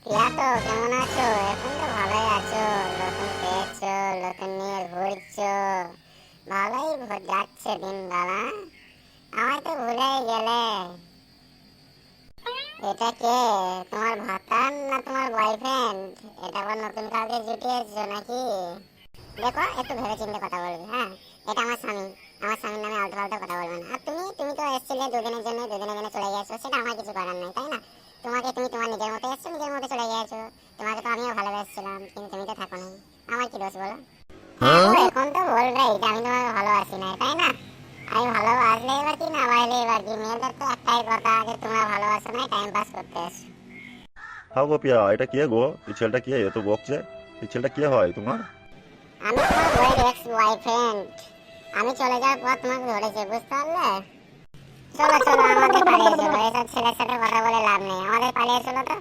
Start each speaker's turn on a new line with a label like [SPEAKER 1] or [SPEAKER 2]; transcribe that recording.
[SPEAKER 1] প্রিয়া তো কেমন আছো? এখন তো ভালোই আছো। নতুন পেয়েছো, নতুন নিয়ে ঘুরছো, ভালোই যাচ্ছে দিনকাল। আমায় তো ভুলেই গেলে। এটা কে? তোমার ভাতার না তোমার বয়ফ্রেন্ড? এটা আবার নতুন কাউকে জুটিয়েছো নাকি? দেখো, একটু ভেবে চিন্তে কথা বলবে, হ্যাঁ? এটা আমার স্বামী। আমার স্বামীর নামে আলতু ফালতু কথা বলবে না। আর তুমি তো এসেছিলে দুদিনের জন্য, দুদিনের জন্য চলে গেছো, সেটা আমার কিছু করার নেই, তাই না? তুমি তোমার নিজের মতো এসছো, নিজের মতো চলে গেছো। তোমাকে তো আমিও ভালোবেসেছিলাম, কিন্তু তুমি তো থাকো না। আমার কি দোষ বলো? হ্যাঁ গো, এখন তো বলবে যে আমি তোমাকে ভালোবাসি না, তাই না? আমি ভালোবাসলে এবার কি, না বাসলে এবার কি? মেয়েদের তো একটাই কথা যে তোমরা ভালোবাসো না, টাইম পাস করতে এসো।
[SPEAKER 2] হ্যাঁ গো পিয়া, এটা কে গো? এই ছেলেটা কে এত বকছে? এই ছেলেটা কে হয় তোমার?
[SPEAKER 1] আমি তোমার বইয়ের এক্স বয়ফ্রেন্ড। আমি চলে যাওয়ার পর তোমাকে ধরেছে, বুঝতে পারলে? চলো চলো, আমাদের পালিয়ে চলো, এসব ছেলের সাথে কথা বলে লাভ নেই, আমাদের পালিয়ে চলো তো।